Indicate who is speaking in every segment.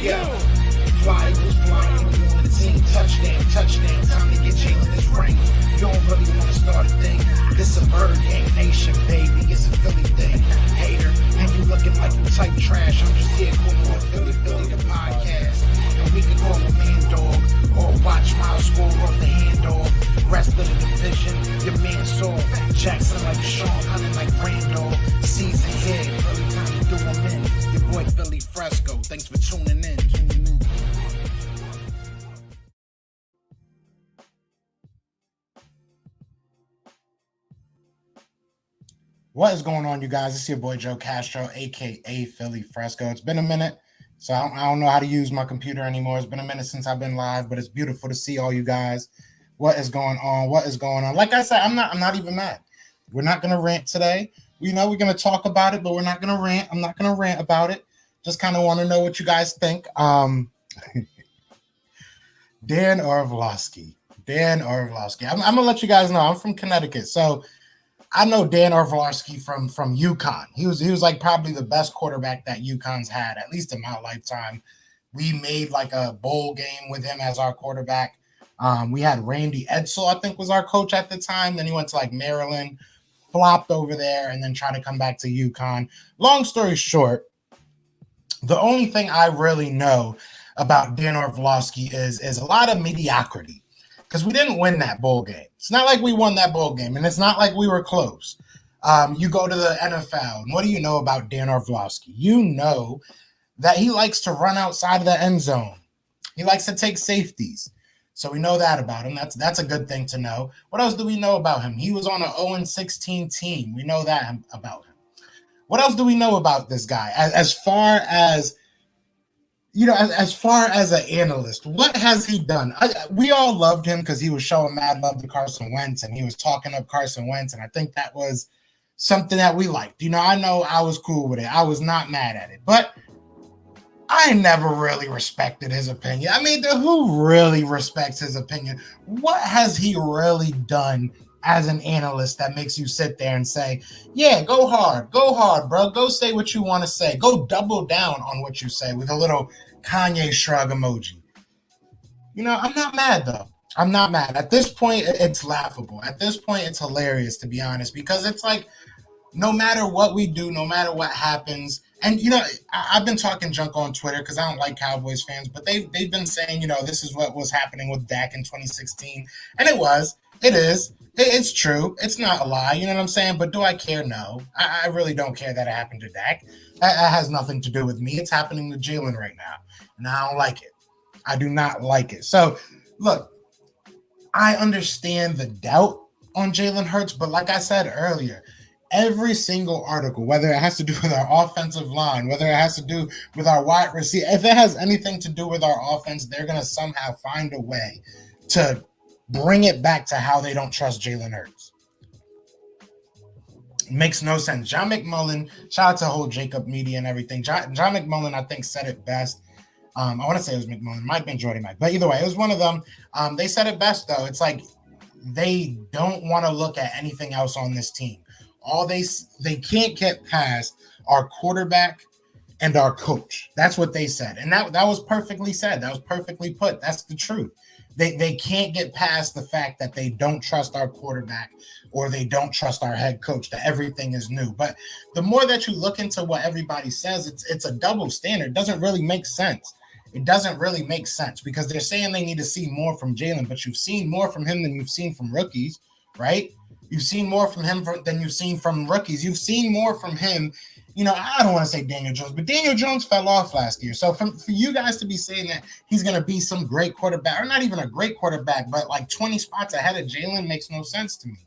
Speaker 1: Yeah. Fly Eagles flying on the team. Touchdown, touchdown. Time to get Jalen this ring. You don't really want to start a thing. This a Bird Gang Nation, baby. It's a Philly thing. Hater, and you looking like you type trash. I'm just here calling on Philly the podcast. And we can call a man dog or watch Miles score off the handoff. Rest of the division, your man Saul Jackson like Sean, hunting like Randolph. Season here, early time to do them in. Your boy Philly Fresco. Thanks for tuning in.
Speaker 2: What is going on, you guys? It's your boy Joe Castro, aka Philly Fresco. It's been a minute, so I don't know how to use my computer anymore. It's been a minute since I've been live, but it's beautiful to see all you guys. What is going on? What is going on? Like I said, I'm not even mad. We're not gonna rant today. We know we're gonna talk about it, but we're not gonna rant. I'm not gonna rant about it. Just kind of want to know what you guys think. Dan Orlovsky. I'm gonna let you guys know I'm from Connecticut, so I know Dan Orlovsky from UConn. He was like probably the best quarterback that UConn's had, at least in my lifetime. We made like a bowl game with him as our quarterback. We had Randy Edsall, I think, was our coach at the time. Then he went to like Maryland, flopped over there, and then tried to come back to UConn. Long story short, the only thing I really know about Dan Orlovsky is a lot of mediocrity. Because we didn't win that bowl game. It's not like we won that bowl game, and it's not like we were close. You go to the NFL, and what do you know about Dan Orlovsky? You know that he likes to run outside of the end zone. He likes to take safeties. So we know that about him. That's a good thing to know. What else do we know about him? He was on an 0-16 team. We know that about him. What else do we know about this guy? As far as an analyst, what has he done? We all loved him because he was showing mad love to Carson Wentz, and he was talking up Carson Wentz, and I think that was something that we liked. I know I was cool with it. I was not mad at it, but I never really respected his opinion. I mean, who really respects his opinion? What has he really done as an analyst that makes you sit there and say, yeah, go hard, bro. Go say what you want to say. Go double down on what you say with a little Kanye shrug emoji. I'm not mad, though. I'm not mad. At this point, it's laughable. At this point, it's hilarious, to be honest, because it's like, no matter what we do, no matter what happens, and, I've been talking junk on Twitter because I don't like Cowboys fans, but they've been saying, this is what was happening with Dak in 2016, and it's true. It's not a lie. You know what I'm saying? But do I care? No. I really don't care that it happened to Dak. That has nothing to do with me. It's happening to Jalen right now. And I don't like it. I do not like it. So, look, I understand the doubt on Jalen Hurts, but like I said earlier, every single article, whether it has to do with our offensive line, whether it has to do with our wide receiver, if it has anything to do with our offense, they're going to somehow find a way to bring it back to how they don't trust Jalen Hurts. Makes no sense. John McMullen, shout out to whole Jacob Media and everything. John McMullen, I think, said it best. I want to say it was McMullen. Might have been Jordy Mike. But either way, it was one of them. They said it best, though. It's like they don't want to look at anything else on this team. They can't get past our quarterback and our coach. That's what they said. And that was perfectly said. That was perfectly put. That's the truth. They can't get past the fact that they don't trust our quarterback or they don't trust our head coach, that everything is new. But the more that you look into what everybody says, it's a double standard. It doesn't really make sense. It doesn't really make sense because they're saying they need to see more from Jalen, but you've seen more from him than you've seen from rookies, right? You've seen more from him than you've seen from rookies. You've seen more from him. I don't want to say Daniel Jones, but Daniel Jones fell off last year. So for you guys to be saying that he's going to be some great quarterback, or not even a great quarterback, but like 20 spots ahead of Jalen makes no sense to me.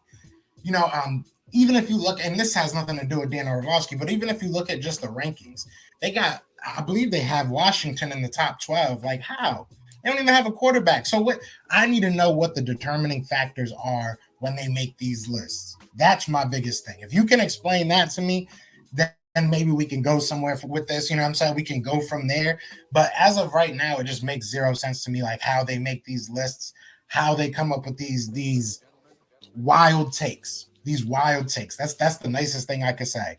Speaker 2: Even if you look, and this has nothing to do with Dan Orlovsky, but even if you look at just the rankings, I believe they have Washington in the top 12. Like, how? They don't even have a quarterback. So what? I need to know what the determining factors are when they make these lists. That's my biggest thing. If you can explain that to me, then maybe we can go somewhere with this. You know what I'm saying? We can go from there. But as of right now, it just makes zero sense to me, like how they make these lists, how they come up with these wild takes. That's the nicest thing I could say.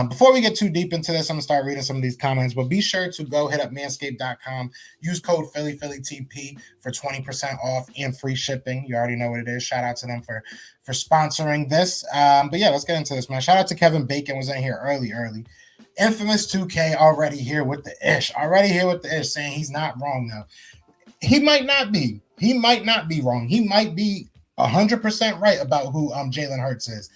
Speaker 2: Before we get too deep into this, I'm going to start reading some of these comments, but be sure to go hit up manscaped.com. Use code PhillyPhillyTP for 20% off and free shipping. You already know what it is. Shout out to them for sponsoring this. But yeah, let's get into this, man. Shout out to Kevin Bacon, was in here early. Infamous 2K already here with the ish. Saying he's not wrong, though. He might not be. He might not be wrong. He might be 100% right about who Jalen Hurts is.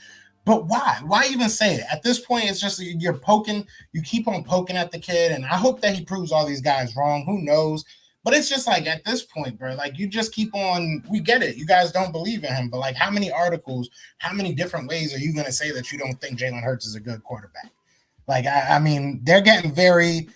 Speaker 2: But why? Why even say it? At this point, it's just you're poking. You keep on poking at the kid, and I hope that he proves all these guys wrong. Who knows? But it's just like at this point, bro, like you just keep on. We get it. You guys don't believe in him, but like how many articles, how many different ways are you going to say that you don't think Jalen Hurts is a good quarterback? Like, I mean, they're getting very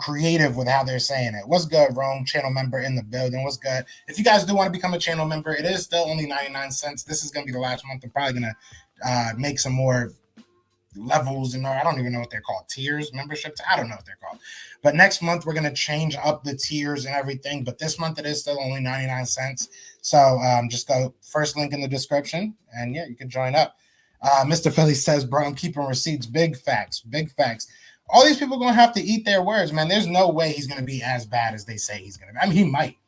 Speaker 2: creative with how they're saying it. What's good, Rome? Channel member in the building. What's good? If you guys do want to become a channel member, it is still only 99 cents. This is going to be the last month. I'm probably going to make some more levels, and I don't even know what they're called. Tiers, memberships. I don't know what they're called. But next month, we're going to change up the tiers and everything. But this month, it is still only 99 cents. So just go first link in the description, and yeah, you can join up. Mr. Philly says, bro, I'm keeping receipts. Big facts. All these people are going to have to eat their words, man. There's no way he's going to be as bad as they say he's going to be. I mean, he might.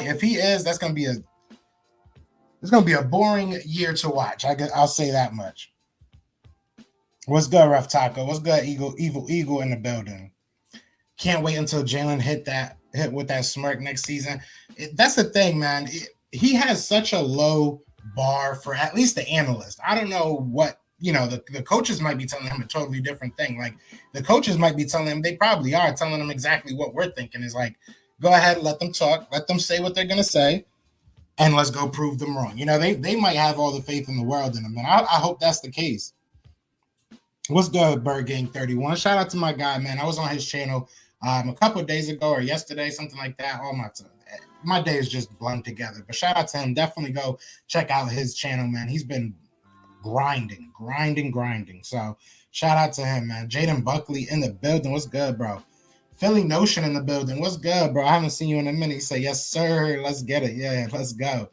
Speaker 2: If he is, it's going to be a boring year to watch. I'll say that much. What's good, Rough Taco? What's good, Evil Eagle in the building? Can't wait until Jalen hit with that smirk next season. That's the thing, man. He has such a low bar for at least the analyst. I don't know what, the coaches might be telling him a totally different thing. Like the coaches might be telling him, they probably are telling him exactly what we're thinking is like, go ahead, let them talk, let them say what they're going to say, and let's go prove them wrong. They might have all the faith in the world in him, and I hope that's the case. What's good, Bird Gang 31? Shout out to my guy, man. I was on his channel a couple of days ago or yesterday, something like that. Oh, my day is just blown together. But shout out to him. Definitely go check out his channel, man. He's been grinding. So shout out to him, man. Jaden Buckley in the building. What's good, bro? Philly Notion in the building. What's good, bro? I haven't seen you in a minute. He said, yes, sir. Let's get it. Yeah, let's go.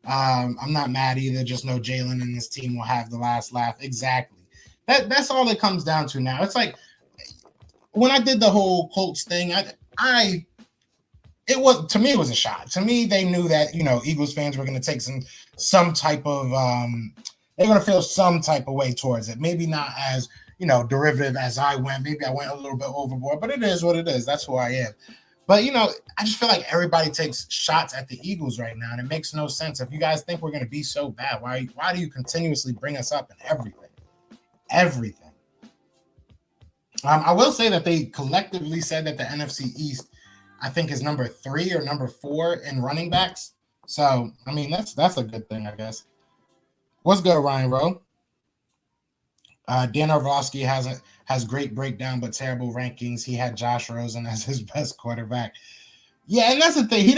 Speaker 2: I'm not mad either. Just know Jalen and his team will have the last laugh. Exactly. That's all it comes down to now. It's like when I did the whole Colts thing, it was a shot. To me, they knew that, Eagles fans were going to take some type of they're going to feel some type of way towards it. Maybe not as, derivative as I went. Maybe I went a little bit overboard, but it is what it is. That's who I am. But, I just feel like everybody takes shots at the Eagles right now, and it makes no sense. If you guys think we're going to be so bad, why do you continuously bring us up in everything? Everything. I will say that they collectively said that the NFC East, I think, is number 3 or number 4 in running backs. So, I mean, that's a good thing, I guess. What's good, Ryan Rowe? Dan Orlovsky has great breakdown, but terrible rankings. He had Josh Rosen as his best quarterback. Yeah, and that's the thing. He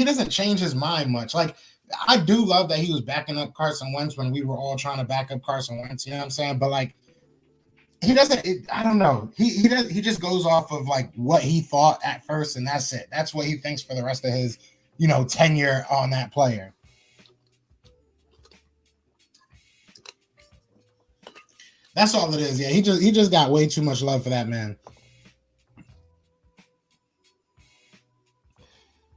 Speaker 2: doesn't change his mind much. Like, I do love that he was backing up Carson Wentz when we were all trying to back up Carson Wentz. You know what I'm saying? But like, he doesn't. I don't know. He just goes off of like what he thought at first, and that's it. That's what he thinks for the rest of his, tenure on that player. That's all it is. Yeah, he just got way too much love for that man.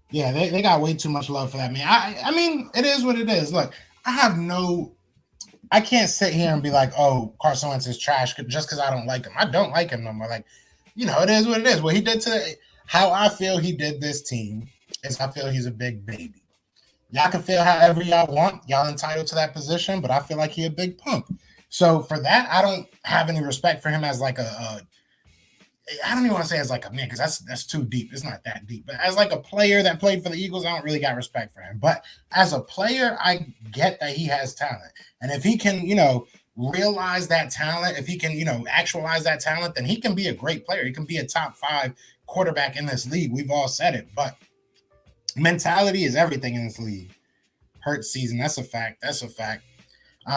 Speaker 2: Yeah, they got way too much love for that man. I mean, it is what it is. Look, I can't sit here and be like, oh, Carson Wentz is trash just because I don't like him. I don't like him no more. Like, it is what it is. What he did how I feel he did this team is I feel he's a big baby. Y'all can feel however y'all want. Y'all entitled to that position, but I feel like he a big punk. So for that, I don't have any respect for him as like I don't even want to say as like a man, because that's too deep. It's not that deep. But as like a player that played for the Eagles, I don't really got respect for him. But as a player, I get that he has talent. And if he can, realize that talent, if he can, actualize that talent, then he can be a great player. He can be a top 5 quarterback in this league. We've all said it. But mentality is everything in this league. Hurts season. That's a fact.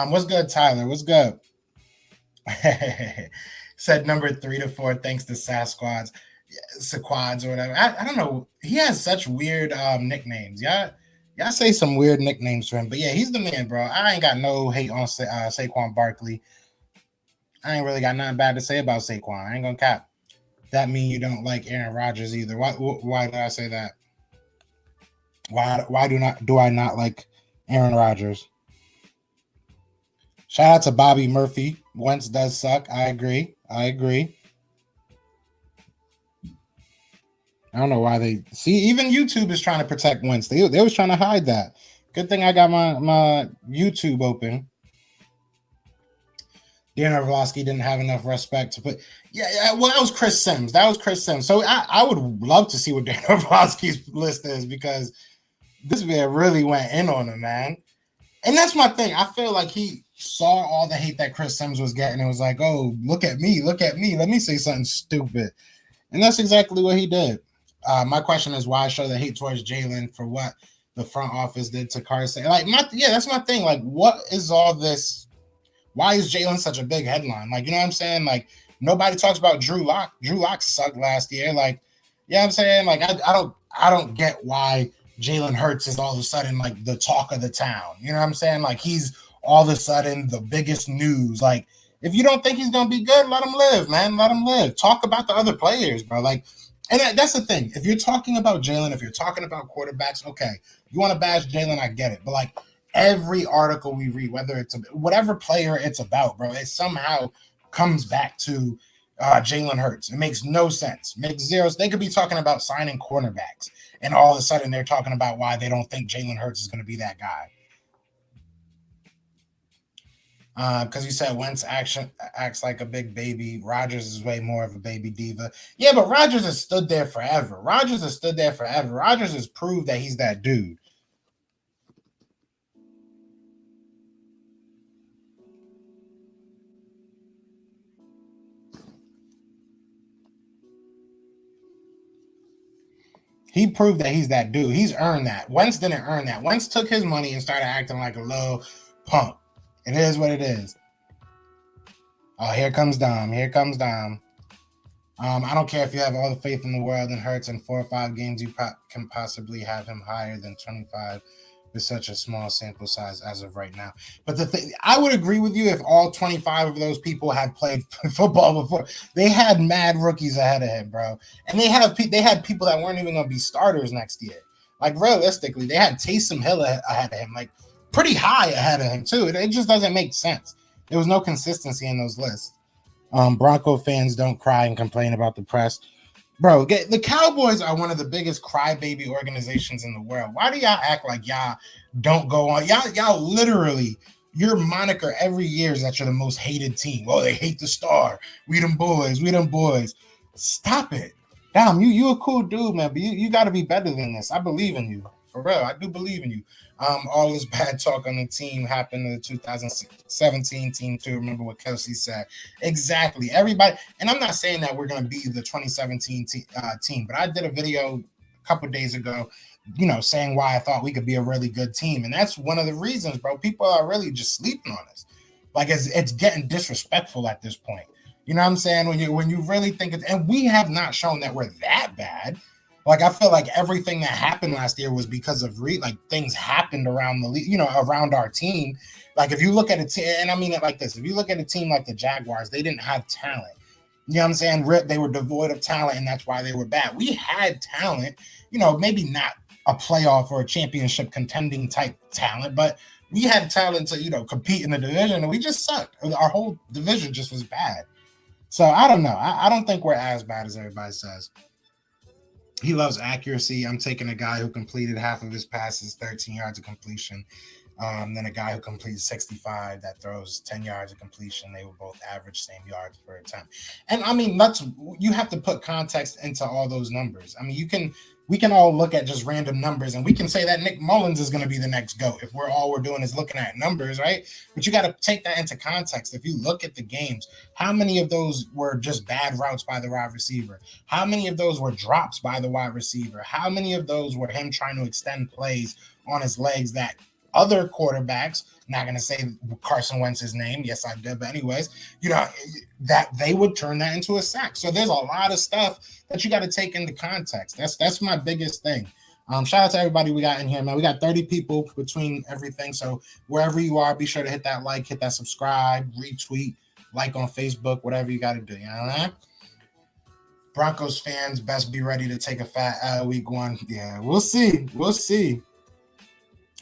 Speaker 2: What's good, Tyler? What's good? Said number 3 to 4, thanks to Sasquatch, Sequads or whatever. I don't know. He has such weird nicknames. Y'all say some weird nicknames for him. But yeah, he's the man, bro. I ain't got no hate on Saquon Barkley. I ain't really got nothing bad to say about Saquon. I ain't gonna cap. That mean you don't like Aaron Rodgers either. Why did I say that? Why do I not like Aaron Rodgers? Shout out to Bobby Murphy. Wentz does suck. I agree. I don't know why they see. Even YouTube is trying to protect Wentz. They was trying to hide that. Good thing I got my YouTube open. Dan Orlovsky didn't have enough respect to put. Yeah. Well, that was Chris Sims. So I would love to see what Dan Orlovsky's list is, because this man really went in on him, man. And that's my thing. I feel like he saw all the hate that Chris Sims was getting and was like, "Oh, look at me. Let me say something stupid." And that's exactly what he did. My question is, why show the hate towards Jalen for what the front office did to Carson? Like, that's my thing. Like, what is all this? Why is Jalen such a big headline? Like, you know what I'm saying? Like, nobody talks about Drew Lock. Drew Lock sucked last year. Like, you know what I'm saying? Like, I don't get why Jalen Hurts is all of a sudden like the talk of the town. You know what I'm saying? Like, he's all of a sudden the biggest news. Like, if you don't think he's gonna be good, let him live, man. Let him live. Talk about the other players, bro. Like, and that's the thing. If you're talking about Jalen, if you're talking about quarterbacks, okay, you want to bash Jalen, I get it. But like, every article we read, whether it's whatever player it's about, bro, it somehow comes back to Jalen Hurts. It makes no sense. Makes zero. They could be talking about signing cornerbacks, and all of a sudden they're talking about why they don't think Jalen Hurts is going to be that guy. Because you said Wentz acts like a big baby. Rodgers is way more of a baby diva. Yeah, but Rodgers has stood there forever. Rodgers has proved that he's that dude. He proved that he's that dude. He's earned that. Wentz didn't earn that. Wentz took his money and started acting like a little punk. It is what it is. Oh, here comes Dom. I don't care if you have all the faith in the world in Hurts. In 4 or 5 games, you can possibly have him higher than 25 with such a small sample size as of right now. But the thing, I would agree with you if all 25 of those people had played football before. They had mad rookies ahead of him, bro. And they had people that weren't even going to be starters next year. Like, realistically, they had Taysom Hill ahead of him, like pretty high ahead of him, too. It just doesn't make sense. There was no consistency in those lists. Bronco fans don't cry and complain about the press. Bro, the Cowboys are one of the biggest crybaby organizations in the world. Why do y'all act like y'all don't go on? Y'all literally, your moniker every year is that you're the most hated team. Oh, they hate the star. We them boys. Stop it. Damn, you a cool dude, man, but you got to be better than this. I believe in you. For real, I do believe in you. All this bad talk on the team happened in the 2017 team too. Remember what Kelsey said? Exactly. Everybody, and I'm not saying that we're going to be the 2017 team, but I did a video a couple days ago, saying why I thought we could be a really good team, and that's one of the reasons, bro. People are really just sleeping on us. Like, it's getting disrespectful at this point. You know what I'm saying? When you really think it, and we have not shown that we're that bad. Like, I feel like everything that happened last year was because of things happened around the league, around our team. Like, if you look at a team, and I mean it like this, if you look at a team like the Jaguars, they didn't have talent. You know what I'm saying? They were devoid of talent, and that's why they were bad. We had talent, maybe not a playoff or a championship contending type talent, but we had talent to, compete in the division, and we just sucked. Our whole division just was bad. So I don't know. I don't think we're as bad as everybody says. He loves accuracy. I'm taking a guy who completed half of his passes, 13 yards of completion. Then a guy who completes 65 that throws 10 yards of completion. They were both average same yards per attempt. And I mean, you have to put context into all those numbers. I mean, we can all look at just random numbers and we can say that Nick Mullins is going to be the next GOAT if we're doing is looking at numbers, right? But you got to take that into context. If you look at the games, how many of those were just bad routes by the wide receiver? How many of those were drops by the wide receiver? How many of those were him trying to extend plays on his legs that other quarterbacks, not going to say Carson Wentz's name, yes I did, but anyways, that they would turn that into a sack. So there's a lot of stuff that you got to take into context. That's my biggest thing. Shout out to everybody we got in here, man. We got 30 people between everything. So wherever you are, be sure to hit that like, hit that subscribe, retweet, like on Facebook, whatever you got to do. You know what I mean? Broncos fans best be ready to take a fat week 1. Yeah, we'll see. We'll see.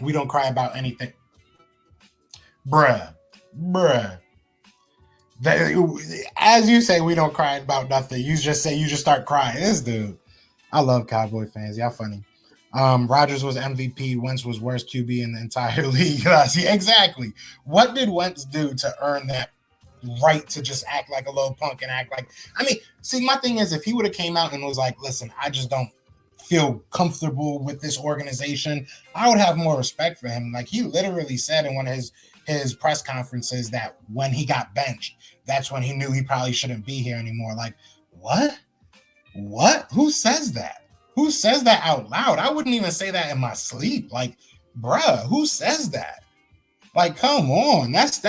Speaker 2: We don't cry about anything. Bruh. As you say, we don't cry about nothing. You just start crying. This dude. I love Cowboy fans. Y'all funny. Rodgers was MVP. Wentz was worst QB in the entire league. See, exactly. What did Wentz do to earn that right to just act like a little punk and act like? I mean, see, my thing is, if he would have came out and was like, listen, I just don't feel comfortable with this organization, I would have more respect for him. Like, he literally said in one of his press conferences that when he got benched, that's when he knew he probably shouldn't be here anymore. Like, what? Who says that? Who says that out loud? I wouldn't even say that in my sleep. Like, bruh, who says that? Like, come on. That's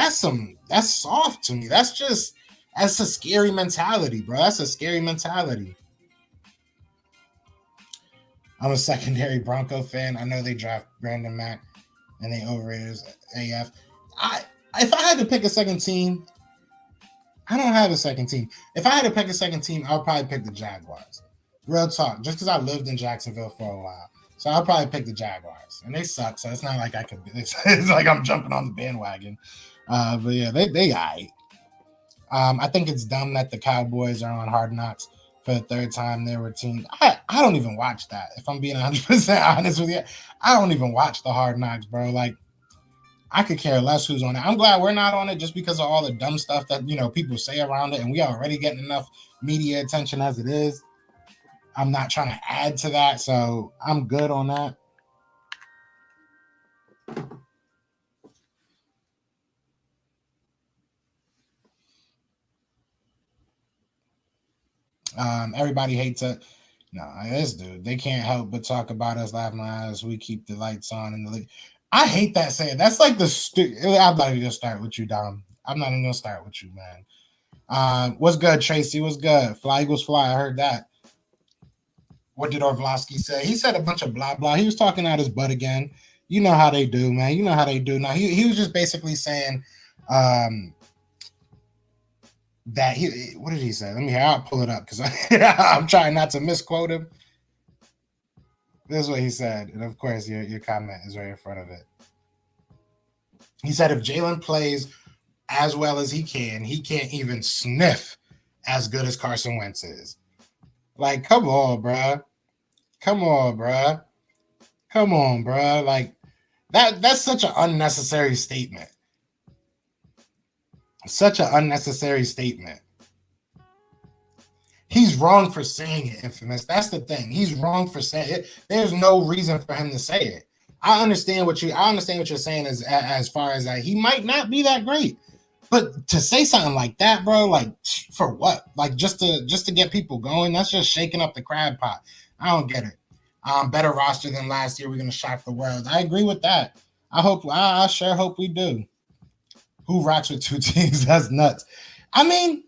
Speaker 2: soft to me. That's a scary mentality, bro. That's a scary mentality. I'm a secondary Bronco fan. I know they draft Brandon Mack and they overrated his AF. If I had to pick a second team, I don't have a second team. If I had to pick a second team, I'll probably pick the Jaguars. Real talk, just because I lived in Jacksonville for a while. So I'll probably pick the Jaguars. And they suck, so it's not like I could. It's like I'm jumping on the bandwagon. But yeah, they all right. I think it's dumb that the Cowboys are on Hard Knocks for the 3rd time. They were team. I don't even watch that. If I'm being 100% honest with you, I don't even watch the Hard Knocks, bro. Like, I could care less who's on it. I'm glad we're not on it just because of all the dumb stuff that, people say around it, and we already getting enough media attention as it is. I'm not trying to add to that, so I'm good on that. Everybody hates it. No, this dude, they can't help but talk about us, laughing as we keep the lights on in the league. I hate that saying. That's like I'm not even gonna start with you, Dom. I'm not even gonna start with you, man. What's good, Tracy? What's good? Fly Eagles fly. I heard that. What did Orlovsky say? He said a bunch of blah blah. He was talking out his butt again. You know how they do, man. You know how they do. Now he was just basically saying that what did he say? Let me hear. I'll pull it up because I'm trying not to misquote him. This is what he said, and of course your comment is right in front of it. He said if Jalen plays as well as he can't even sniff as good as Carson Wentz is. Like, come on, bruh. Like, that's such an unnecessary statement. He's wrong for saying it, Infamous. That's the thing. He's wrong for saying it. There's no reason for him to say it. I understand what you're saying as far as that he might not be that great. But to say something like that, bro, like, for what? Like, just to get people going? That's just shaking up the crab pot. I don't get it. Better roster than last year. We're gonna shock the world. I agree with that. I sure hope we do. Who rocks with 2 teams? That's nuts. I mean,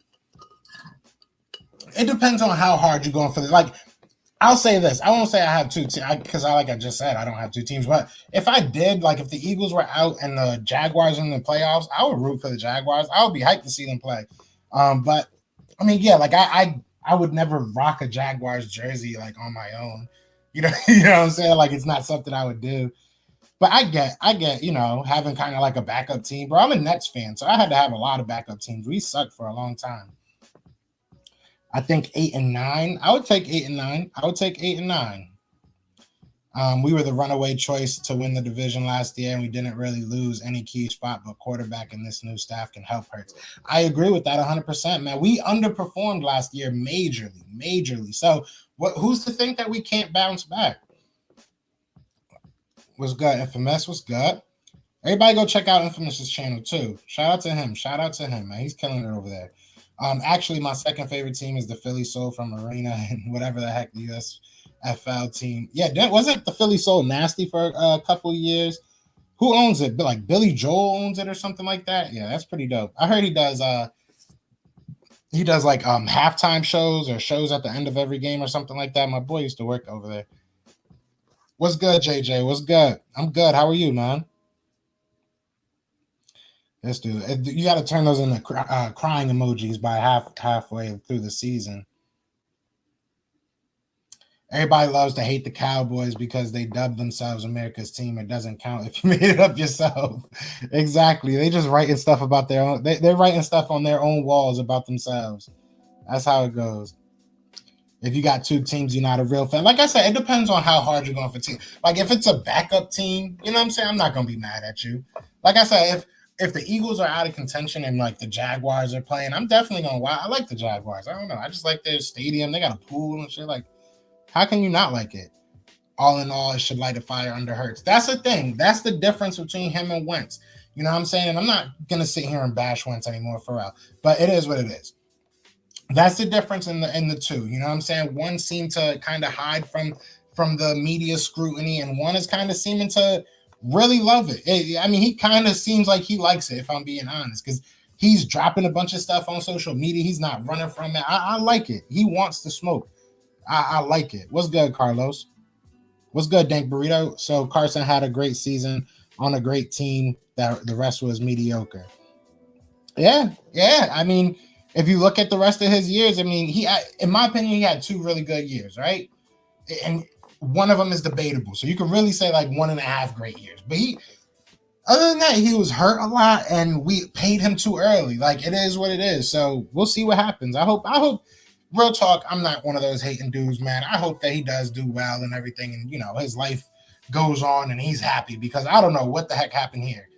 Speaker 2: it depends on how hard you're going for this. Like, I'll say this. I won't say I have 2 teams because like I just said, I don't have 2 teams. But if I did, like if the Eagles were out and the Jaguars in the playoffs, I would root for the Jaguars. I would be hyped to see them play. But I mean, yeah, like I would never rock a Jaguars jersey like on my own. You know what I'm saying? Like, it's not something I would do. But I get, having kind of like a backup team. Bro, I'm a Nets fan, so I had to have a lot of backup teams. We sucked for a long time. I think 8 and 9. I would take 8 and 9. We were the runaway choice to win the division last year, and we didn't really lose any key spot, but quarterback and this new staff can help Hurts. I agree with that 100%, man. We underperformed last year majorly. So who's to think that we can't bounce back? What's good, Infamous? What's good? Everybody go check out Infamous's channel too. Shout out to him, man. He's killing it over there. Actually, my second favorite team is the Philly Soul from Arena and whatever the heck the USFL team. Yeah, wasn't the Philly Soul nasty for a couple of years? Who owns it? Like Billy Joel owns it or something like that? Yeah, that's pretty dope. I heard he does like halftime shows or shows at the end of every game or something like that. My boy used to work over there. What's good, JJ? What's good? I'm good. How are you, man? This dude, you got to turn those into crying emojis by halfway through the season. Everybody loves to hate the Cowboys because they dubbed themselves America's team. It doesn't count if you made it up yourself. Exactly. They just writing stuff about their own. They're writing stuff on their own walls about themselves. That's how it goes. If you got two teams, you're not a real fan. Like I said, it depends on how hard you're going for team. Like if it's a backup team, you know what I'm saying? I'm not going to be mad at you. Like I said, if the Eagles are out of contention and like the Jaguars are playing, I'm definitely going to watch. I like the Jaguars. I don't know. I just like their stadium. They got a pool and shit. Like, how can you not like it? All in all, it should light a fire under Hurts. That's the thing. That's the difference between him and Wentz. You know what I'm saying? And I'm not going to sit here and bash Wentz anymore for real. But it is what it is. That's the difference in the two. You know what I'm saying? One seemed to kind of hide from the media scrutiny, and one is kind of seeming to really love it. I mean, he kind of seems like he likes it, if I'm being honest, because he's dropping a bunch of stuff on social media. He's not running from it. I like it. He wants to smoke. I like it. What's good, Carlos? What's good, Dank Burrito? So Carson had a great season on a great team. That the rest was mediocre. Yeah. I mean, if you look at the rest of his years, I mean, in my opinion, he had two really good years, right? And one of them is debatable. So you can really say like 1.5 great years. But other than that, he was hurt a lot and we paid him too early. Like, it is what it is. So we'll see what happens. I hope real talk, I'm not one of those hating dudes, man. I hope that he does do well and everything. And, you know, his life goes on and he's happy because I don't know what the heck happened here.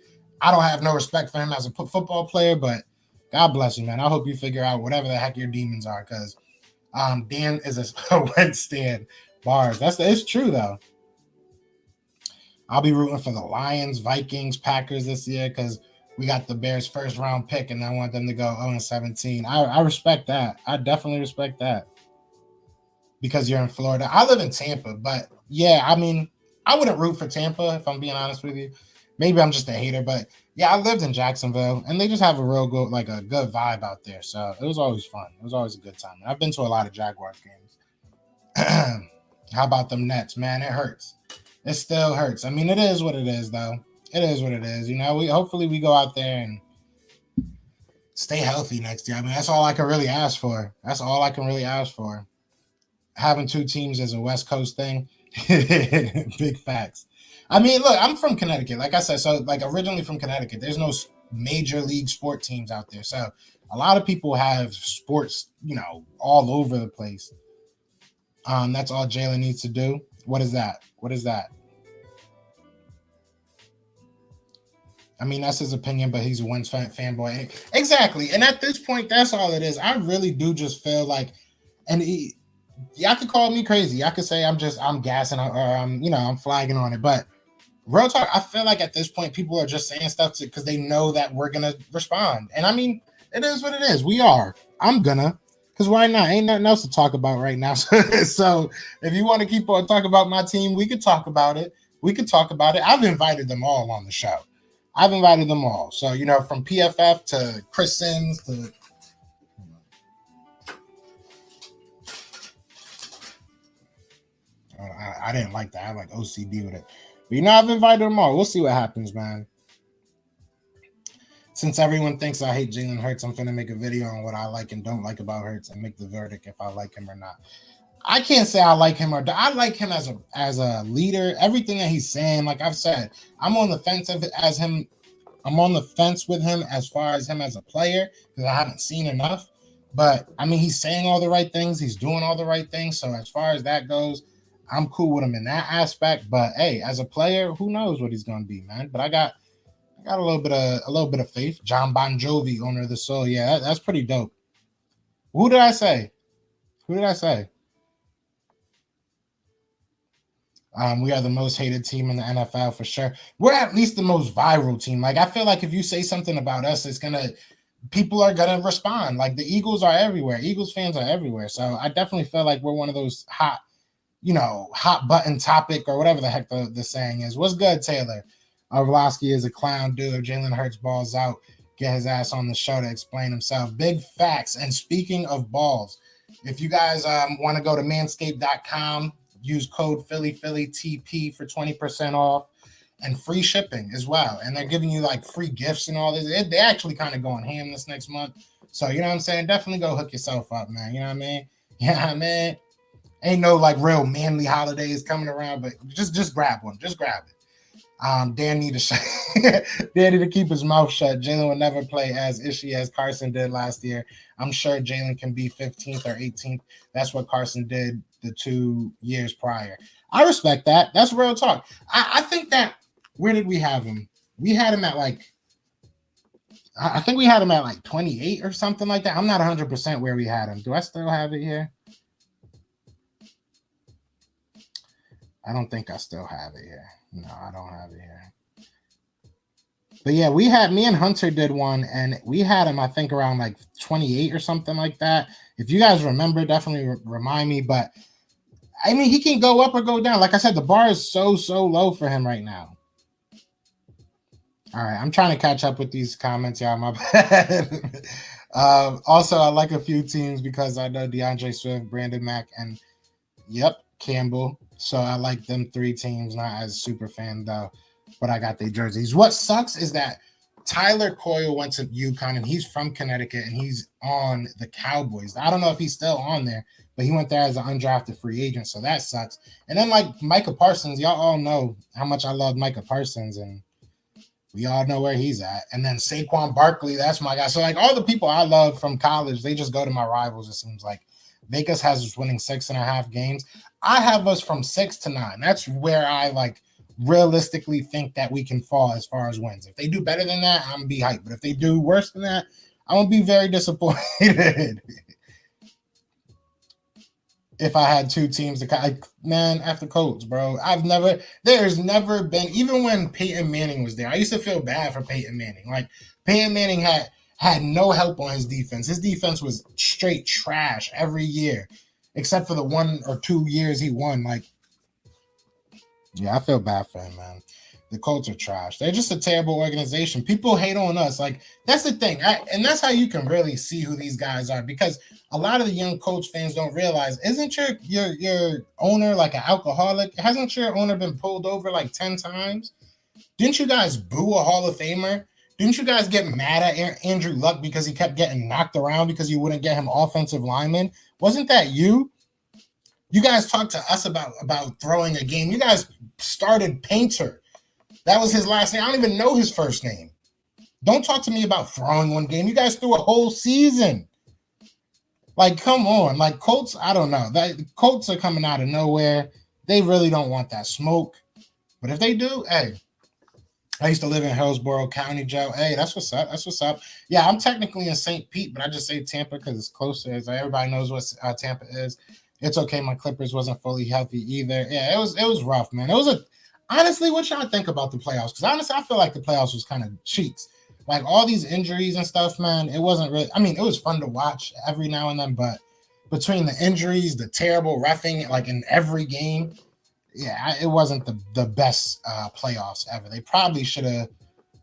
Speaker 2: I don't have no respect for him as a football player, but God bless you, man. I hope you figure out whatever the heck your demons are, because Dan is a Wentz stand. Bars. It's true though. I'll be rooting for the Lions, Vikings, Packers this year because we got the Bears' first round pick, and I want them to go 0-17. I respect that. I definitely respect that because you're in Florida. I live in Tampa, but yeah, I mean, I wouldn't root for Tampa if I'm being honest with you. Maybe I'm just a hater, but yeah, I lived in Jacksonville, and they just have a real good, like a good vibe out there. So it was always fun. It was always a good time. I've been to a lot of Jaguars games. How about them Nets, man? It hurts. It still hurts. I mean, it is what it is, though. It is what it is. You know, hopefully we go out there and stay healthy next year. I mean, that's all I can really ask for. That's all I can really ask for. Having two teams is a West Coast thing. Big facts. I mean, look, I'm from Connecticut. Like I said, so like originally from Connecticut, there's no major league sport teams out there. So a lot of people have sports, you know, all over the place. That's all Jalen needs to do. What is that? What is that? I mean, that's his opinion, but he's a Wentz fanboy. Exactly. And at this point, that's all it is. I really do just feel like, and y'all could call me crazy. Y'all could say I'm gassing or I'm flagging on it. But real talk, I feel like at this point, people are just saying stuff because they know that we're going to respond. And I mean, it is what it is. We are. I'm gonna. Because why not? Ain't nothing else to talk about right now. So if you want to keep on talking about my team, we could talk about it. I've invited them all on the show. I've invited them all. So, you know, from PFF to Chris Sims to I didn't like that. I like OCD with it. But, you know, I've invited them all. We'll see what happens, man. Since everyone thinks I hate Jalen Hurts, I'm going to make a video on what I like and don't like about Hurts and make the verdict if I like him or not. I can't say I like him I like him as a leader. Everything that he's saying, like I've said, I'm on the fence I'm on the fence with him as far as him as a player because I haven't seen enough. But, I mean, he's saying all the right things. He's doing all the right things. So as far as that goes, I'm cool with him in that aspect. But, hey, as a player, who knows what he's going to be, man. But I got a little bit of faith. John Bon Jovi, owner of the soul. Yeah, that's pretty dope. Who did I say? We are the most hated team in the NFL for sure. We're at least the most viral team. Like, I feel like if you say something about us, people are gonna respond. Like, the Eagles are everywhere. Eagles fans are everywhere. So I definitely feel like we're one of those hot button topic or whatever the heck the saying is. What's good, Taylor? Orlovsky is a clown, dude. If Jalen Hurts balls out, get his ass on the show to explain himself. Big facts. And speaking of balls, if you guys want to go to manscaped.com, use code PhillyTP for 20% off. and free shipping as well. And they're giving you like free gifts and all this. They actually kind of going ham this next month. So, you know what I'm saying? Definitely go hook yourself up, man. You know what I mean? Yeah, man. Ain't no like real manly holidays coming around, but just grab one. Just grab it. Dan need to Dan need to keep his mouth shut. Jalen will never play as ishy as Carson did last year. I'm sure Jalen can be 15th or 18th. That's what Carson did the 2 years prior. I respect that. That's real talk. I think that, where did we have him? We had him at like, I think we had him at like 28 or something like that. I'm not 100% where we had him. Do I still have it here? I don't think I still have it here. No, I don't have it here. But yeah, me and Hunter did one, and we had him, I think, around like 28 or something like that. If you guys remember, definitely remind me. But I mean, he can go up or go down. Like I said, the bar is so low for him right now. All right, I'm trying to catch up with these comments, y'all. My bad. Also, I like a few teams because I know DeAndre Swift, Brandon Mack, and Campbell. So I like them 3 teams. Not as super fan though, but I got their jerseys. What sucks is that Tyler Coyle went to UConn, and he's from Connecticut, and he's on the Cowboys. I don't know if he's still on there, but he went there as an undrafted free agent, so that sucks. And then like Micah Parsons, y'all all know how much I love Micah Parsons, and we all know where he's at. And then Saquon Barkley, that's my guy. So like all the people I love from college, they just go to my rivals, it seems like. Vegas has us winning 6.5 games. I have us from 6 to 9. That's where I like realistically think that we can fall as far as wins. If they do better than that, I'm gonna be hyped. But if they do worse than that, I'm gonna be very disappointed. If I had 2 teams after Colts, bro. There's never been, even when Peyton Manning was there, I used to feel bad for Peyton Manning. Like Peyton Manning had no help on his defense. His defense was straight trash every year, except for the 1 or 2 years he won. Like, yeah, I feel bad for him, man. The Colts are trash. They're just a terrible organization. People hate on us. Like, that's the thing. And that's how you can really see who these guys are, because a lot of the young Colts fans don't realize, isn't your owner like an alcoholic? Hasn't your owner been pulled over like 10 times? Didn't you guys boo a Hall of Famer? Didn't you guys get mad at Andrew Luck because he kept getting knocked around because you wouldn't get him offensive linemen? Wasn't that you? You guys talked to us about throwing a game. You guys started Painter. That was his last name. I don't even know his first name. Don't talk to me about throwing one game. You guys threw a whole season. Like, come on. Like, Colts, I don't know. The Colts are coming out of nowhere. They really don't want that smoke. But if they do, hey, I used to live in Hillsborough County, Joe. Hey, that's what's up. That's what's up. Yeah, I'm technically in St. Pete, but I just say Tampa because it's closer. It's like everybody knows what Tampa is. It's okay. My Clippers wasn't fully healthy either. Yeah, it was rough, man. Honestly, what y'all think about the playoffs? Because honestly, I feel like the playoffs was kind of cheats. Like all these injuries and stuff, man, it wasn't really. I mean, it was fun to watch every now and then, but between the injuries, the terrible reffing, like in every game, yeah, it wasn't the best playoffs ever. They probably should have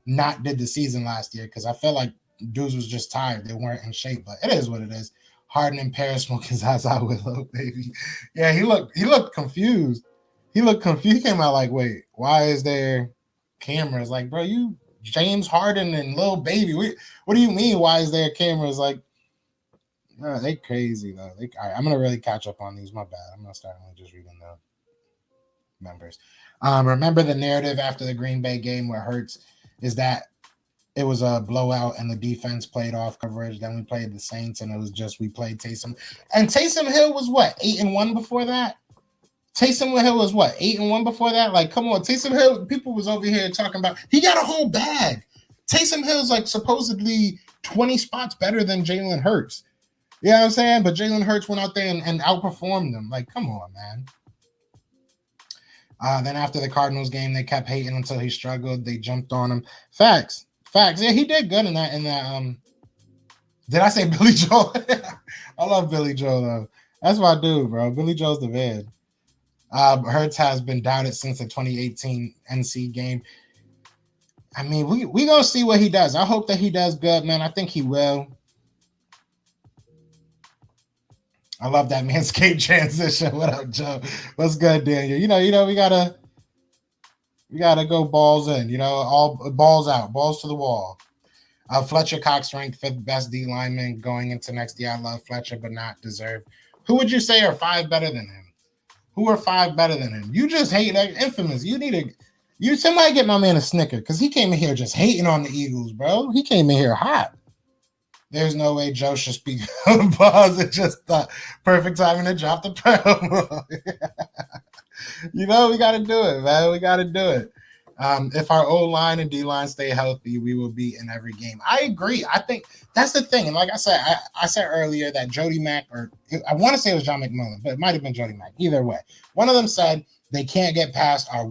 Speaker 2: not did the season last year because I felt like dudes was just tired. They weren't in shape, but it is what it is. Harden and Paris smoking his eyes out with Willow, baby. Yeah, he looked confused. He looked confused. He came out like, wait, why is there cameras? Like, bro, you James Harden and Lil Baby. What do you mean? Why is there cameras? Like, they crazy though. All right, I'm gonna really catch up on these. My bad. I'm gonna start just reading the members. Remember the narrative after the Green Bay game where Hurts is that it was a blowout and the defense played off coverage. Then we played the Saints and it was just we played Taysom. And Taysom Hill was what, 8-1 before that? Taysom Hill was what, 8-1 before that? Like, come on, Taysom Hill. People was over here talking about he got a whole bag. Taysom Hill's like supposedly 20 spots better than Jalen Hurts. You know what I'm saying? But Jalen Hurts went out there and outperformed them. Like, come on, man. Then after the Cardinals game, they kept hating until he struggled. They jumped on him. Facts. Yeah, he did good in that. Did I say Billy Joel? I love Billy Joel though. That's my dude, bro. Billy Joel's the man. Hurts has been doubted since the 2018 NC game. I mean, we gonna see what he does. I hope that he does good, man. I think he will. I love that Manscaped transition. What up, Joe? What's good, Daniel? You know, we gotta We got to go balls in, all balls out, balls to the wall. Fletcher Cox ranked 5th best D lineman going into next year. I love Fletcher, but not deserved. Who would you say are 5 better than him? Who are 5 better than him? You just hate that infamous. Somebody get my man a Snicker because he came in here just hating on the Eagles, bro. He came in here hot. There's no way Joe should speak of balls. It's just the perfect timing to drop the promo. We got to do it, man. We got to do it. If our O-line and D-line stay healthy, we will be in every game. I agree. I think that's the thing. And like I said, I said earlier that Jody Mack, or I want to say it was John McMullen, but it might have been Jody Mack. Either way, one of them said they can't get past our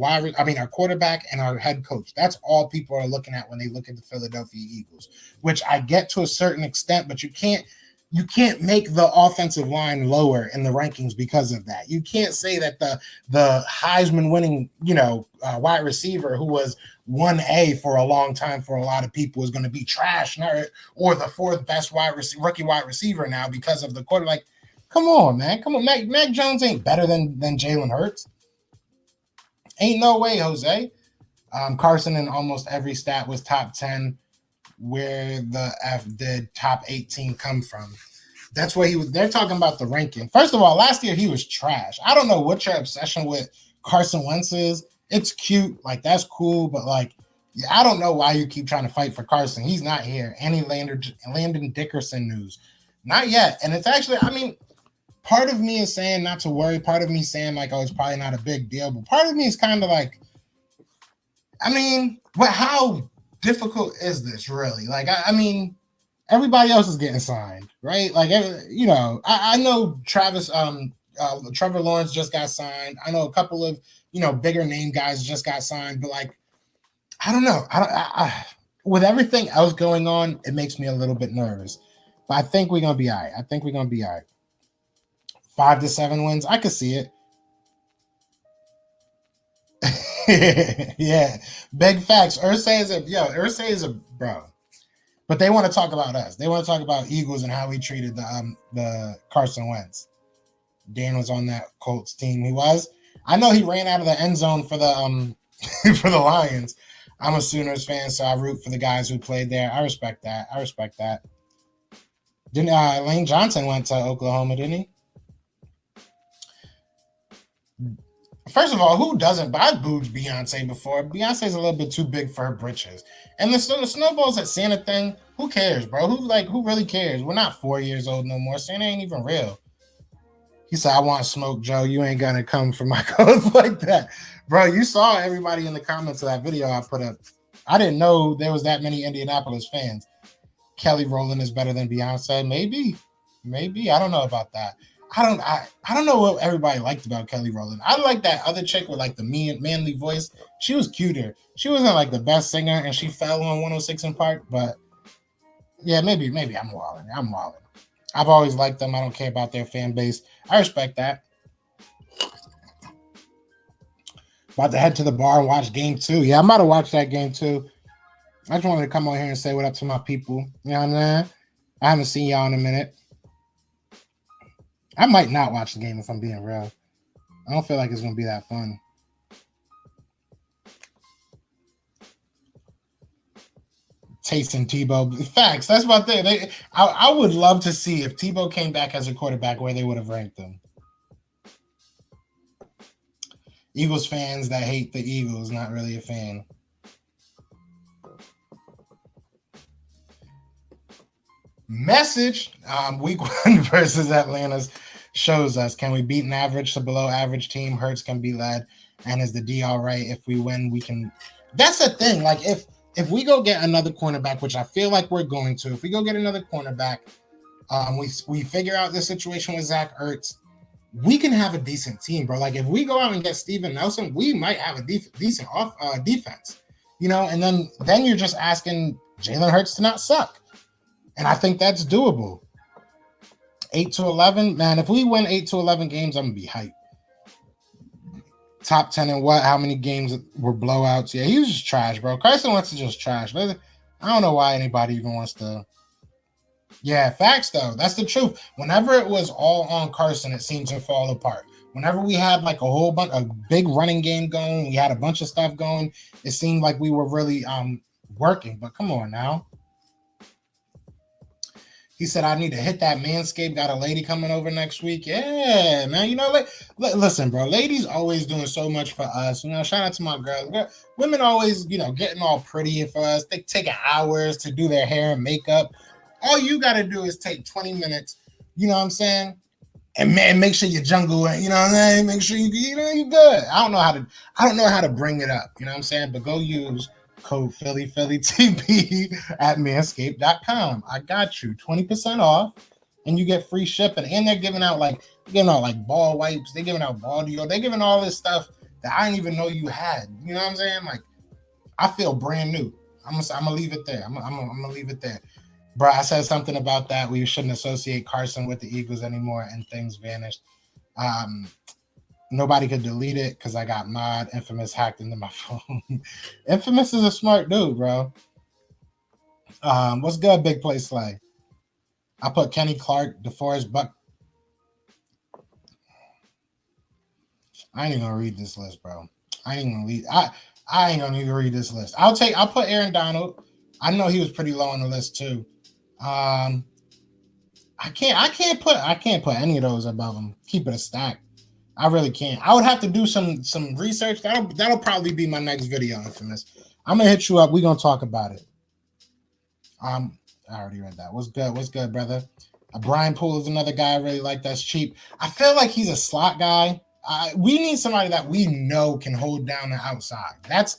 Speaker 2: quarterback and our head coach. That's all people are looking at when they look at the Philadelphia Eagles, which I get to a certain extent, but you can't make the offensive line lower in the rankings because of that. You can't say that the Heisman winning, wide receiver who was 1A for a long time for a lot of people is going to be trash or the 4th best rookie wide receiver now because of the quarter. Like, come on, man. Come on. Mac Jones ain't better than Jalen Hurts. Ain't no way, Jose. Carson in almost every stat was top 10. Where the F did top 18 come from? That's where he was. They're talking about the ranking. First of all, last year he was trash. I don't know what your obsession with Carson Wentz is. It's cute, like that's cool, but like, I don't know why you keep trying to fight for Carson. He's not here. Any Landon Dickerson news? Not yet. And it's actually, part of me is saying not to worry. Part of me saying like, oh, it's probably not a big deal. But part of me is kind of like, but how difficult is this really? Like, everybody else is getting signed, right? Like, I know Trevor Lawrence just got signed. I know a couple of, bigger name guys just got signed, but like, I don't know. With everything else going on, it makes me a little bit nervous, but I think we're going to be all right. 5 to 7 wins. I could see it. Yeah, big facts. Irsay is a bro, but they want to talk about us. They want to talk about Eagles and how we treated the Carson Wentz. Dan was on that Colts team. He was. I know he ran out of the end zone for the for the Lions. I'm a Sooners fan, so I root for the guys who played there. I respect that. Didn't Lane Johnson went to Oklahoma, didn't he? First of all, who doesn't? But I booed Beyonce before. Beyonce's a little bit too big for her britches. And the snowballs at Santa thing, who cares, bro? Who really cares? We're not 4 years old no more. Santa ain't even real. He said, I want smoke, Joe. You ain't gonna come for my clothes like that. Bro, you saw everybody in the comments of that video I put up. I didn't know there was that many Indianapolis fans. Kelly Rowland is better than Beyonce. Maybe. I don't know about that. I don't know what everybody liked about Kelly Rowland. I like that other chick with like the manly voice. She was cuter. She wasn't like the best singer, and she fell on 106 in Park. But yeah, maybe I'm wilding. I've always liked them. I don't care about their fan base. I respect that. About to head to the bar and watch game 2. Yeah, I'm about to watch that game too. I just wanted to come on here and say what up to my people. You know what I'm saying? I haven't seen y'all in a minute. I might not watch the game if I'm being real. I don't feel like it's going to be that fun. Tasting Tebow. Facts. That's my thing. I would love to see if Tebow came back as a quarterback where they would have ranked him. Eagles fans that hate the Eagles, not really a fan. Message. Week 1 versus Atlanta's shows us, can we beat an average to below average team? Hurts can be led, and is the D all right? If we win, we can. That's the thing. Like if we go get another cornerback, which I feel like we're going to, if we go get another cornerback, we figure out the situation with Zach Ertz, we can have a decent team, bro. Like if we go out and get Steven Nelson, we might have a decent defense, and then you're just asking Jalen Hurts to not suck. And I think that's doable. 8 to 11, man. If we win 8 to 11 games, I'm gonna be hyped. Top 10 and what? How many games were blowouts? Yeah, he was just trash, bro. Carson Wentz is just trash. I don't know why anybody even wants to. Yeah, facts though. That's the truth. Whenever it was all on Carson, it seemed to fall apart. whenever we had like a big running game going, we had a bunch of stuff going, it seemed like we were really working. But come on now. He said, I need to hit that Manscaped. Got a lady coming over next week. Yeah, man. You know, listen, bro. Ladies always doing so much for us. You know, shout out to my girls. Women always, you know, getting all pretty for us. They take hours to do their hair and makeup. All you got to do is take 20 minutes, you know what I'm saying? And man, make sure your jungle, you know what I'm saying? Make sure you're good. I don't know how to bring it up, you know what I'm saying? But go use code PhillyTB at manscaped.com. I got you 20% off, and you get free shipping. And they're giving out like ball wipes. They're giving out ball deodorant. They're giving all this stuff that I didn't even know you had. You know what I'm saying? Like, I feel brand new. I'm gonna leave it there. I'm gonna leave it there. Bro, I said something about that. We shouldn't associate Carson with the Eagles anymore, and things vanished. Nobody could delete it because I got mod. Infamous hacked into my phone. Infamous is a smart dude, bro. What's good, Big Play Slay? I put Kenny Clark, DeForest Buck. I ain't even gonna read this list, bro. I ain't gonna even read this list. I'll put Aaron Donald. I know he was pretty low on the list too. I can't put any of those above him. Keep it a stack. I really can't. I would have to do some research. That'll probably be my next video, Infamous. I'm gonna hit you up. We're gonna talk about it. I already read that. What's good, brother? Brian Poole is another guy I really like. That's cheap. I feel like he's a slot guy. We need somebody that we know can hold down the outside. That's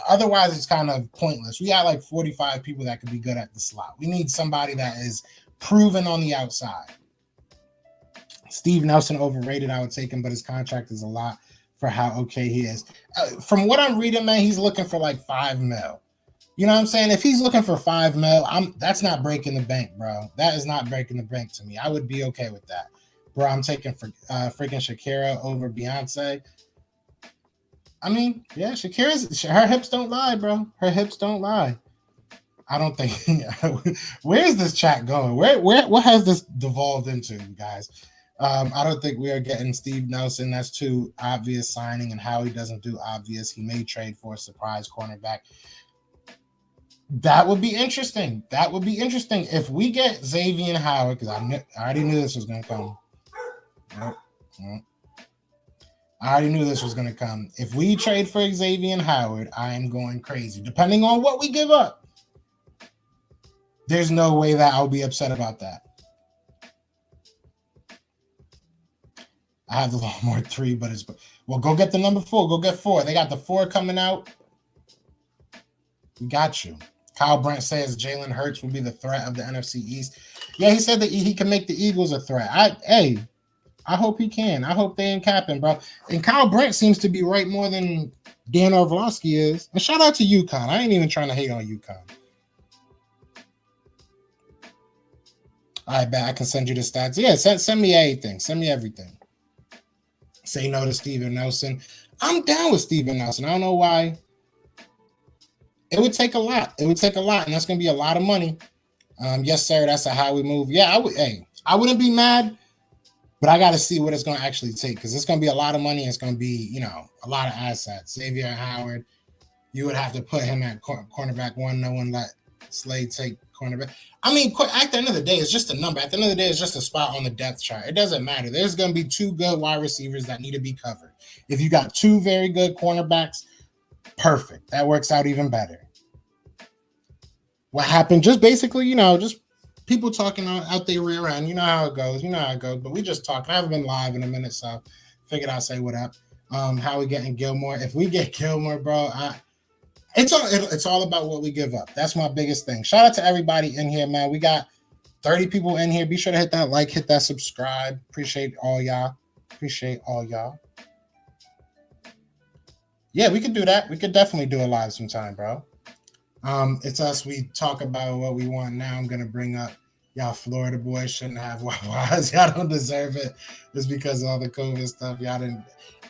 Speaker 2: otherwise it's kind of pointless. We got like 45 people that could be good at the slot. We need somebody that is proven on the outside. Steve Nelson overrated. I would take him, but his contract is a lot for how okay he is. From what I'm reading, man, he's looking for like $5 million. You know what I'm saying? If he's looking for $5 million, that's not breaking the bank, bro. That is not breaking the bank to me. I would be okay with that. Bro, I'm taking freaking Shakira over Beyonce. I mean, yeah, her hips don't lie, bro. Her hips don't lie. I don't think. Where's this chat going? What has this devolved into, guys? I don't think we are getting Steve Nelson. That's too obvious signing, and Howie doesn't do obvious. He may trade for a surprise cornerback. That would be interesting. If we get Xavier Howard, because I already knew this was going to come. I already knew this was going to come. If we trade for Xavier Howard, I am going crazy. Depending on what we give up, there's no way that I'll be upset about that. I have the lawnmower 3, but go get the number 4. Go get 4. They got the 4 coming out. We got you. Kyle Brent says Jalen Hurts will be the threat of the NFC East. Yeah, he said that he can make the Eagles a threat. I hope he can. I hope they ain't capping, bro. And Kyle Brent seems to be right more than Dan Orlovsky is. And shout out to UConn. I ain't even trying to hate on UConn. I bet I can send you the stats. Yeah, send me everything. Send me everything. Say no to Steven Nelson. I'm down with Steven Nelson. I don't know why. It would take a lot. And that's going to be a lot of money. Yes, sir. That's how we move. Yeah, I wouldn't be mad, but I got to see what it's going to actually take because it's going to be a lot of money. And it's going to be, a lot of assets. Xavier Howard, you would have to put him at cornerback 1. No one let Slade take cornerback. I mean, at the end of the day, it's just a number. At the end of the day, it's just a spot on the depth chart. It doesn't matter. There's going to be 2 good wide receivers that need to be covered. If you got 2 very good cornerbacks, perfect. That works out even better. What happened? Just basically, just people talking out their rear end. You know how it goes. But we just talking. I haven't been live in a minute, so figured I'd say what up. How we getting Gilmore? If we get Gilmore, bro, it's all about what we give up. That's my biggest thing. Shout out to everybody in here, man. We got 30 people in here. Be sure to hit that like, hit that subscribe. Appreciate all y'all. Yeah, we could do that. We could definitely do a live sometime, bro. It's us. We talk about what we want now. I'm gonna bring up y'all Florida boys shouldn't have Wawas. Y'all don't deserve it. Just because of all the COVID stuff. Y'all didn't.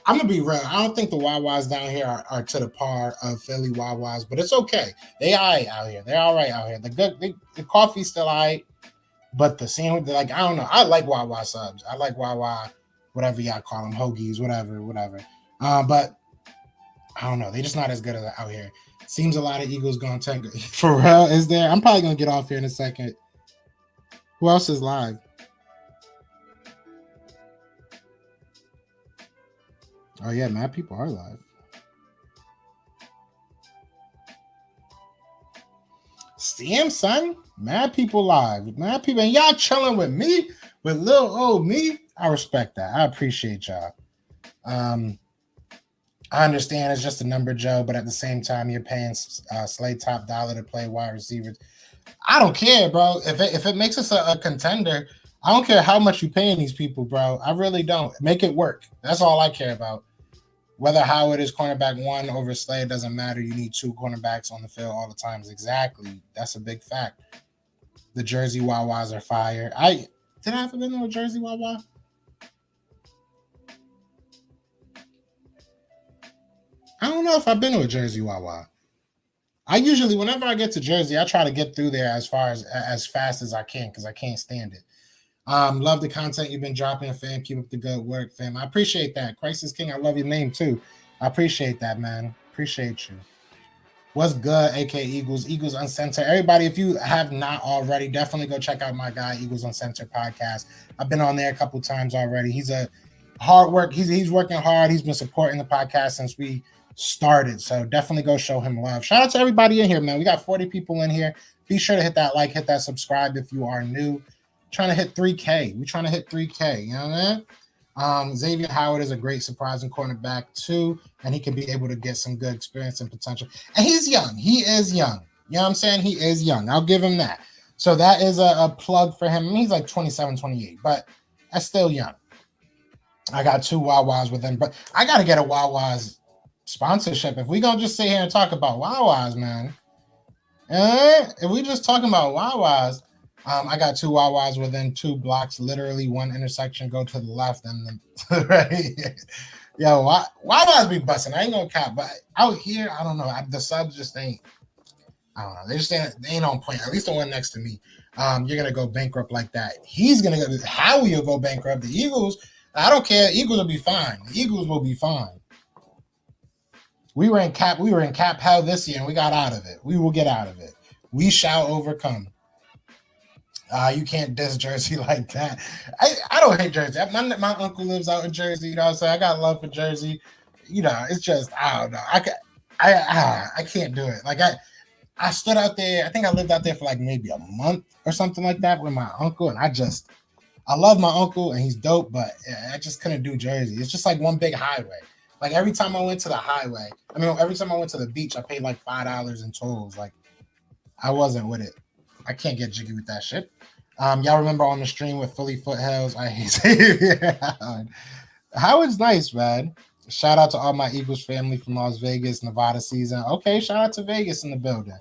Speaker 2: I'm gonna be real. I don't think the Wawas down here are to the par of Philly Wawas, but it's okay. They all right out here. They're all right out here. The coffee's still all right, but the sandwich, I don't know. I like Wawa subs. I like Wawa whatever y'all call them, hoagies, whatever. But I don't know. They're just not as good as out here. Seems a lot of Eagles going to tank. For real, is there? I'm probably going to get off here in a second. Who else is live? Oh, yeah, mad people are live. Damn, son. Mad people live. Mad people. And y'all chilling with me, with little old me. I respect that. I appreciate y'all. I understand it's just a number, Joe, but at the same time, you're paying Slay top dollar to play wide receivers. I don't care, bro. If it makes us a contender, I don't care how much you paying these people, bro. I really don't. Make it work. That's all I care about. Whether Howard is cornerback 1 over Slay, it doesn't matter. You need 2 cornerbacks on the field all the times. Exactly. That's a big fact. The Jersey Wawas are fire. Did I ever been to a Jersey Wawa? I don't know if I've been to a Jersey Wawa. I usually, whenever I get to Jersey, I try to get through there as fast as I can because I can't stand it. Love the content you've been dropping, fam. Keep up the good work, fam. I appreciate that. Crisis King, I love your name too. I appreciate that, man. Appreciate you. What's good, AK Eagles? Eagles Uncensored. Everybody, if you have not already, definitely go check out my guy, Eagles Uncensored podcast. I've been on there a couple times already. He's a hard work. He's working hard. He's been supporting the podcast since we started. So definitely go show him love. Shout out to everybody in here, man. We got 40 people in here. Be sure to hit that like, hit that subscribe if you are new. Trying to hit 3K. We're trying to hit 3K. You know what I mean? Xavier Howard is a great surprising cornerback too, and he can be able to get some good experience and potential. And he's young. He is young. You know what I'm saying? He is young. I'll give him that. So that is a plug for him. I mean, he's like 27, 28, but that's still young. I got 2 Wawas with him, but I got to get a Wawas sponsorship. If we gonna just sit here and talk about Wawas, man, if we just talking about Wawas, I got 2 Wawas within 2 blocks, literally 1 intersection, go to the left and then right. Yo, Wawas be busting. I ain't gonna cap, but out here, I don't know. The subs just ain't. I don't know. They just ain't on point. At least the one next to me. You're gonna go bankrupt like that. He's gonna go. How will you go bankrupt? The Eagles. I don't care. Eagles will be fine. The Eagles will be fine. We were in cap hell this year, and we got out of it. We will get out of it. We shall overcome. You can't diss Jersey like that. I don't hate Jersey. My uncle lives out in Jersey. You know what I'm saying? I got love for Jersey. You know, it's just I don't know. I can't do it. Like I stood out there. I think I lived out there for like maybe a month or something like that with my uncle, and I love my uncle and he's dope, but I just couldn't do Jersey. It's just like one big highway. Like every time I went to the highway, every time I went to the beach, I paid like $5 in tolls. Like I wasn't with it. I can't get jiggy with that shit. Y'all remember on the stream with Philly Foothills? I hate it. Howard's nice, man. Shout out to all my Eagles family from Las Vegas, Nevada season. Okay, shout out to Vegas in the building.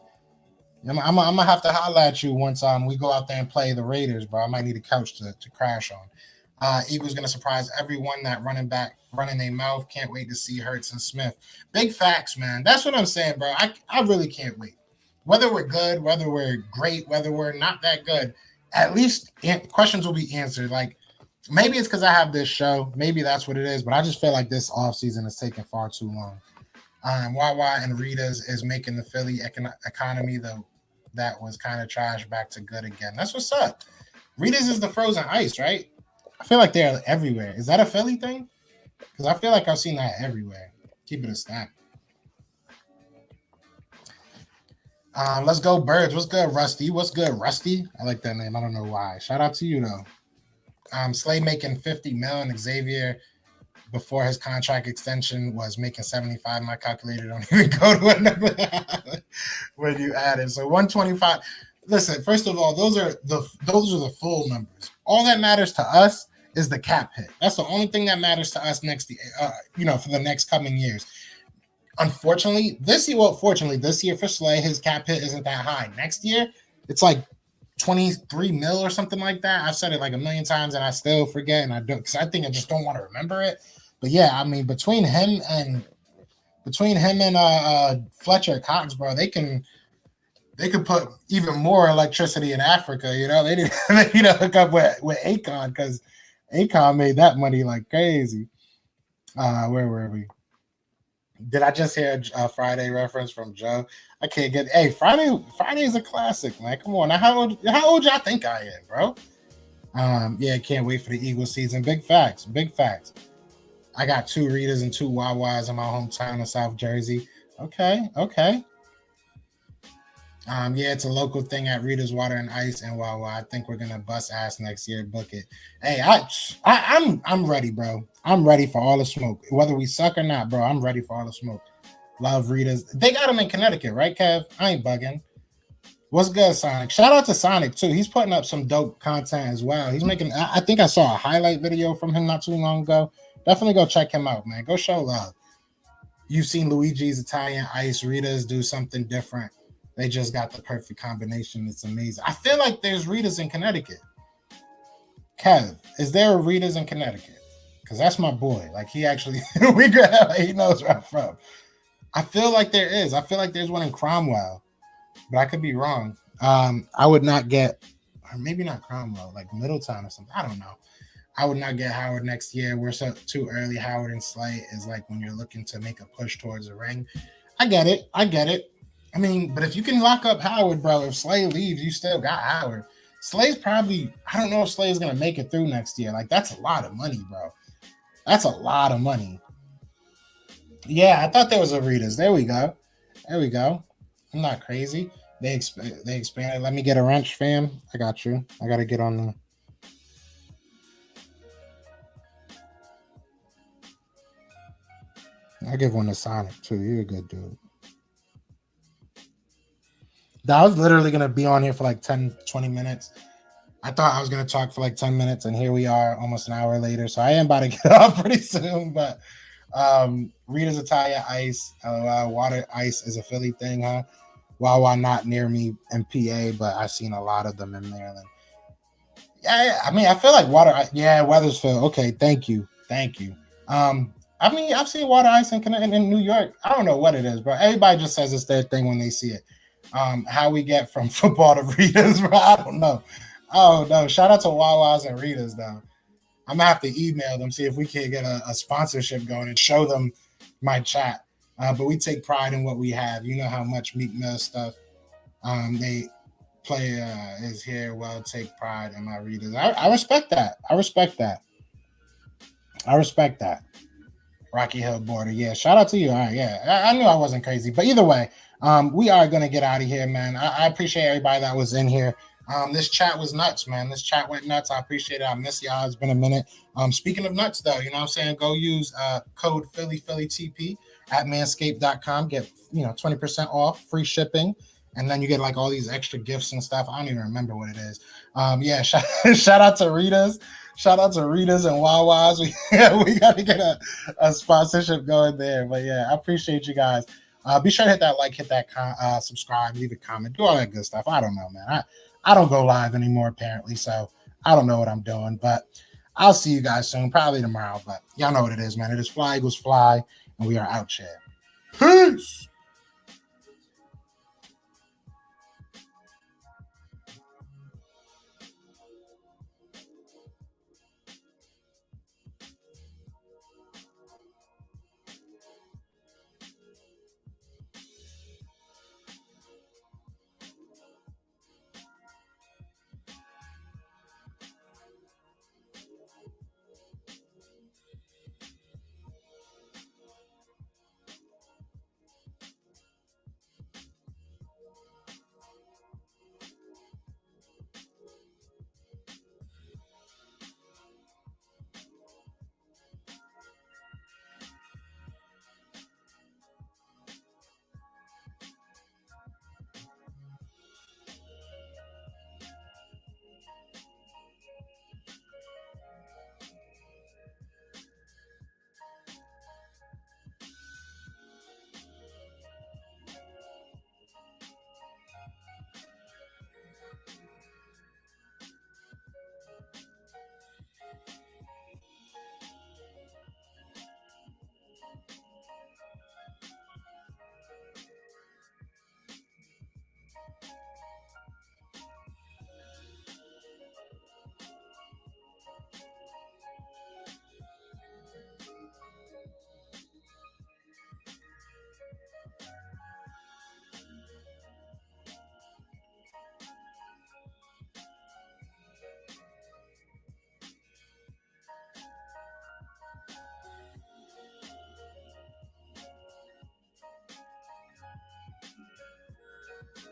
Speaker 2: I'm gonna have to holler at you once we go out there and play the Raiders, bro. I might need a couch to crash on. Eagles gonna surprise everyone. That running back running their mouth. Can't wait to see Hurts and Smith. Big facts, man. That's what I'm saying, bro. I really can't wait. Whether we're good, whether we're great, whether we're not that good, at least questions will be answered. Like maybe it's because I have this show. Maybe that's what it is. But I just feel like this offseason is taking far too long. Wawa and Rita's is making the Philly economy that was kind of trash back to good again. That's what's up. Rita's is the frozen ice, right? I feel like they're everywhere. Is that a Philly thing? Because I feel like I've seen that everywhere. Keep it a stack. Let's go Birds. What's good, Rusty? What's good, Rusty? I like that name. I don't know why. Shout out to you, though. Slay making $50 million. Xavier, before his contract extension, was making 75. My calculator don't even go to another when you add it. So 125. Listen, first of all, those are the full numbers. All that matters to us is the cap hit. That's the only thing that matters to us next year, for the next coming years. Unfortunately, this year for Slay, his cap hit isn't that high. Next year, it's like 23 mil or something like that. I've said it like a million times and I still forget, and I don't, because I think I just don't want to remember it. But yeah, I mean, between him and Fletcher Cox, bro, they could put even more electricity in Africa. They need to hook up with Akon, because Akon made that money like crazy. Where were we? Did I just hear a Friday reference from Joe? I can't get. Hey, Friday is a classic, man. Come on, now how old y'all think I am, bro? Yeah, can't wait for the Eagles season. Big facts, big facts. I got 2 Ritas and 2 Wawas in my hometown of South Jersey. Okay, okay. Yeah, it's a local thing at Rita's Water and Ice and Wawa. I think we're gonna bust ass next year. Book it. Hey, I'm ready, bro. I'm ready for all the smoke. Whether we suck or not, bro, I'm ready for all the smoke. Love Rita's. They got them in Connecticut, right, Kev? I ain't bugging. What's good, Sonic? Shout out to Sonic too. He's putting up some dope content as well. He's making. I think I saw a highlight video from him not too long ago. Definitely go check him out, man. Go show love. You've seen Luigi's Italian Ice. Rita's do something different. They just got the perfect combination. It's amazing. I feel like there's Rita's in Connecticut. Kev, is there a Rita's in Connecticut? Because that's my boy. Like he actually, he knows where I'm from. I feel like there is. I feel like there's one in Cromwell, but I could be wrong. I would not get, or maybe not Cromwell, like Middletown or something. I don't know. I would not get Howard next year. We're so too early. Howard and Slay is like when you're looking to make a push towards a ring. I get it. I get it. I mean, but if you can lock up Howard, bro, if Slay leaves, you still got Howard. Slay's probably, I don't know if Slay's going to make it through next year. Like, that's a lot of money, bro. That's a lot of money. Yeah, I thought there was a Rita's. There we go. There we go. I'm not crazy. They expanded. Let me get a wrench, fam. I got you. I got to get on the. I'll give one to Sonic, too. You're a good dude. I was literally going to be on here for like 10, 20 minutes. I thought I was going to talk for like 10 minutes, and here we are almost an hour later. So I am about to get off pretty soon. But Rita's Italian Ice, Water Ice is a Philly thing, huh? Wawa not near me in PA, but I've seen a lot of them in Maryland. Yeah, I mean, I feel like Weathersfield. Okay, thank you. Thank you. I mean, I've seen Water Ice in New York. I don't know what it is, bro. Everybody just says it's their thing when they see it. How we get from football to Rita's, bro, I don't know. Oh, no. Shout out to Wawa's and Rita's, though. I'm going to have to email them, see if we can get a sponsorship going and show them my chat. But we take pride in what we have. You know how much Meek Mill stuff they play is here. Well, take pride in my Rita's. I respect that. I respect that. I respect that. Rocky Hill border. Yeah, shout out to you. All right, yeah. I knew I wasn't crazy. But either way, we are going to get out of here, man. I appreciate everybody that was in here. This chat was nuts, man. This chat went nuts. I appreciate it. I miss y'all. It's been a minute. Speaking of nuts, though, you know what I'm saying? Go use code PhillyTP at manscaped.com. Get 20% off, free shipping. And then you get like all these extra gifts and stuff. I don't even remember what it is. Yeah, shout out to Rita's. Shout out to Rita's and Wawa's. We got to get a sponsorship going there. But yeah, I appreciate you guys. Be sure to hit that like, hit that subscribe, leave a comment, do all that good stuff. I don't know, man. I don't go live anymore, apparently, so I don't know what I'm doing. But I'll see you guys soon, probably tomorrow. But y'all know what it is, man. It is Fly Eagles Fly, and we are out here. Peace.